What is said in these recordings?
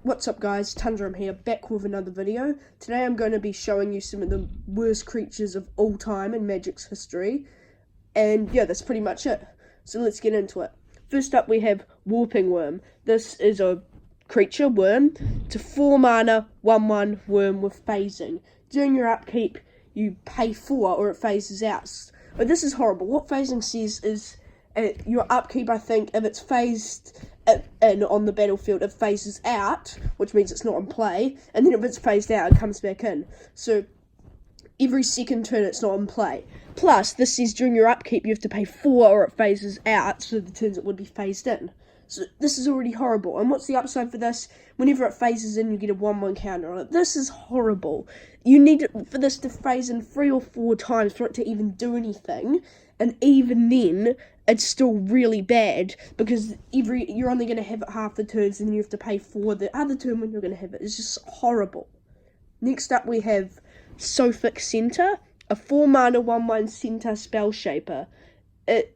What's up guys, Tundrum here, back with another video. Today I'm going to be showing you some of the worst creatures of all time in Magic's history. And yeah, that's pretty much it. So let's get into it. First up we have Warping Worm. This is a creature, worm. It's a 4 mana, 1/1 worm with phasing. During your upkeep, you pay 4 or it phases out. But this is horrible. What phasing says is your upkeep, I think, if it's phased in on the battlefield, it phases out, which means it's not in play, and then if it's phased out, it comes back in. So every second turn, it's not in play. Plus, this says during your upkeep, you have to pay 4 or it phases out, so the turns it would be phased in. So this is already horrible. And what's the upside for this? Whenever it phases in, you get a 1/1 counter on it. This is horrible. You need for this to phase in 3 or 4 times for it to even do anything. And even then, it's still really bad because you're only going to have it half the turns and you have to pay for the other turn when you're going to have it. It's just horrible. Next up we have Sophix Center, a 4 mana 1/1 center spell shaper.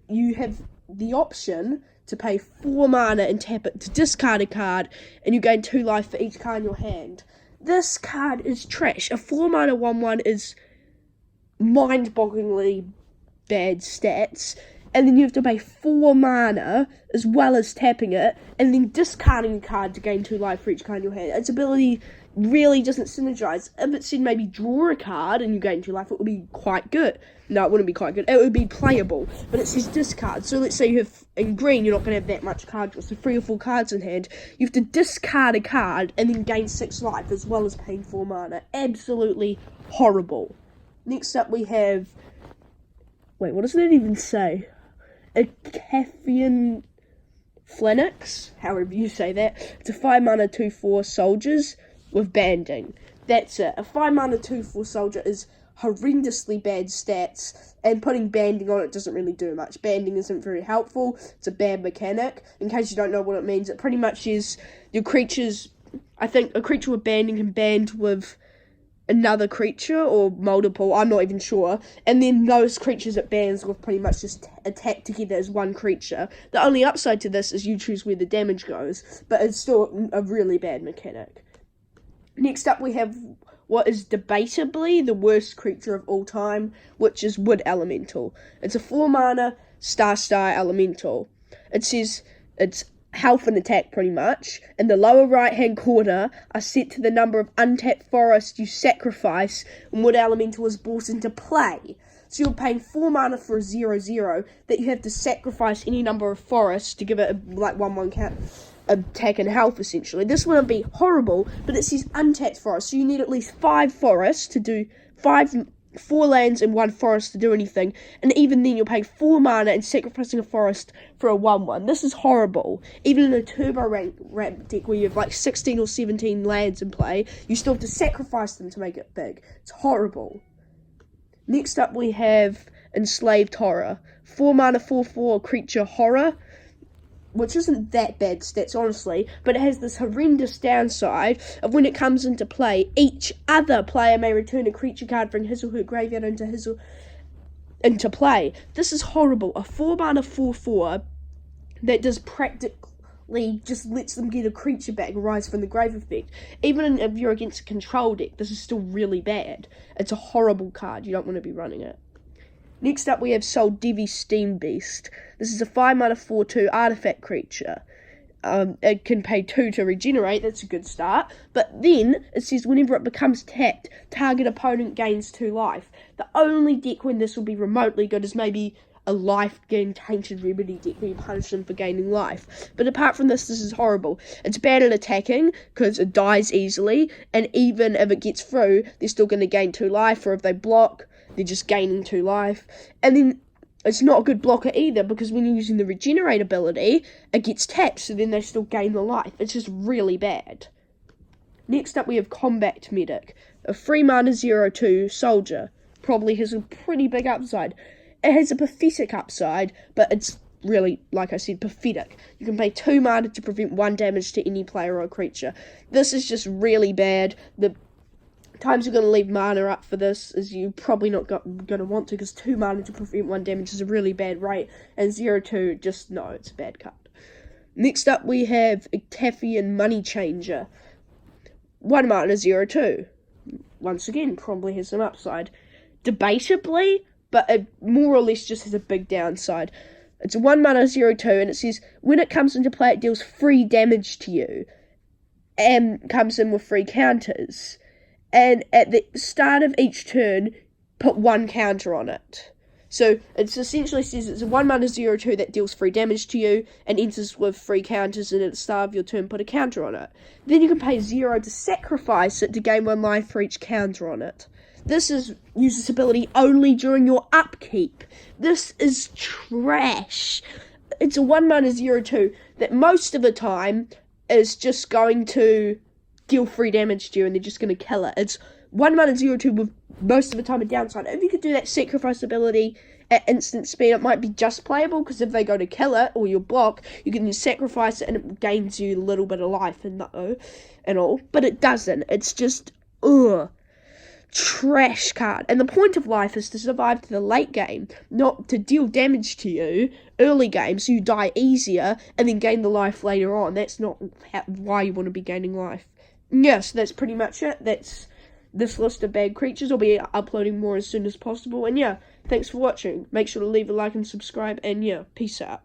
You have the option to pay 4 mana and tap it to discard a card, and you gain 2 life for each card in your hand. This card is trash. A 4 mana 1/1 is mind-bogglingly bad stats, and then you have to pay 4 mana as well as tapping it, and then discarding a card to gain 2 life for each card in your hand. Its ability really doesn't synergize. If it said maybe draw a card and you gain 2 life, it would be quite good. No, it wouldn't be quite good. It would be playable, but it says discard. So let's say you have, in green, you're not going to have that much card draw, so 3 or 4 cards in hand. You have to discard a card and then gain 6 life as well as paying 4 mana. Absolutely horrible. Next up we have, wait, what does that even say? A Taffy Phoenix, however you say that. It's a 5 mana 2/4 soldiers with banding. That's it. A 5 mana 2/4 soldier is horrendously bad stats, and putting banding on it doesn't really do much. Banding isn't very helpful. It's a bad mechanic. In case you don't know what it means, it pretty much is your creatures. I think a creature with banding can band with another creature or multiple, I'm not even sure, and then those creatures it bans will pretty much just attack together as one creature. The only upside to this is you choose where the damage goes, but it's still a really bad mechanic. Next up we have what is debatably the worst creature of all time, which is Wood Elemental. It's a 4 mana star elemental. It says it's health and attack pretty much. In the lower right hand corner are set to the number of untapped forests you sacrifice when Wood Elemental is brought into play. So you're paying 4 mana for a 0/0 that you have to sacrifice any number of forests to give it a 1/1 count attack and health essentially. This wouldn't be horrible, but it says untapped forest, so you need at least 5 forests to do 4 lands and 1 forest to do anything, and even then you're paying 4 mana and sacrificing a forest for a 1/1. This is horrible. Even in a turbo ramp deck where you have like 16 or 17 lands in play, you still have to sacrifice them to make it big. It's horrible. Next up we have Enslaved Horror. 4 mana 4/4 creature horror, which isn't that bad stats, honestly, but it has this horrendous downside of when it comes into play, each other player may return a creature card from his or her graveyard into play. This is horrible. A 4 mana 4/4 that does practically just lets them get a creature back and rise from the grave effect. Even if you're against a control deck, this is still really bad. It's a horrible card. You don't want to be running it. Next up we have Soul Devi Steam Beast. This is a 5 mana 4/2 artifact creature. It can pay 2 to regenerate, that's a good start. But then it says whenever it becomes tapped, target opponent gains 2 life. The only deck when this will be remotely good is maybe a life-gain Tainted Remedy deck where you punish them for gaining life. But apart from this is horrible. It's bad at attacking because it dies easily, and even if it gets through, they're still going to gain 2 life, or if they block, they're just gaining 2 life. And then it's not a good blocker either, because when you're using the regenerate ability, it gets tapped, so then they still gain the life. It's just really bad. Next up we have Combat Medic. A 3 mana 0/2 soldier. Probably has a pretty big upside. It has a pathetic upside, but it's really, like I said, pathetic. You can pay 2 mana to prevent 1 damage to any player or creature. This is just really bad. The times you're going to leave mana up for this is you're probably not going to want to, because 2 mana to prevent 1 damage is a really bad rate, and 0/2, just no, it's a bad card. Next up we have a Taffy Money Changer. 1 mana 0/2. Once again, probably has some upside. Debatably, but it more or less just has a big downside. It's a 1 mana 0/2, and it says, when it comes into play, it deals 3 damage to you, and comes in with 3 counters. And at the start of each turn, put 1 counter on it. So it essentially says it's a 1 mana 0/2 that deals 3 damage to you, and enters with 3 counters, and at the start of your turn, put a counter on it. Then you can pay 0 to sacrifice it to gain 1 life for each counter on it. This uses ability only during your upkeep. This is trash. It's a 1 mana 0/2 that most of the time is just going to deal 3 damage to you, and they're just going to kill it. It's 1 mana 0/2 with most of the time a downside. If you could do that sacrifice ability at instant speed, it might be just playable, because if they go to kill it, or you block, you can just sacrifice it, and it gains you a little bit of life and all. But it doesn't. It's just, trash card. And the point of life is to survive to the late game, not to deal damage to you early game so you die easier and then gain the life later on. That's not why you want to be gaining life. Yes, that's pretty much it. That's this list of bad creatures. I'll be uploading more as soon as possible. And yeah, thanks for watching. Make sure to leave a like and subscribe, and yeah, peace out.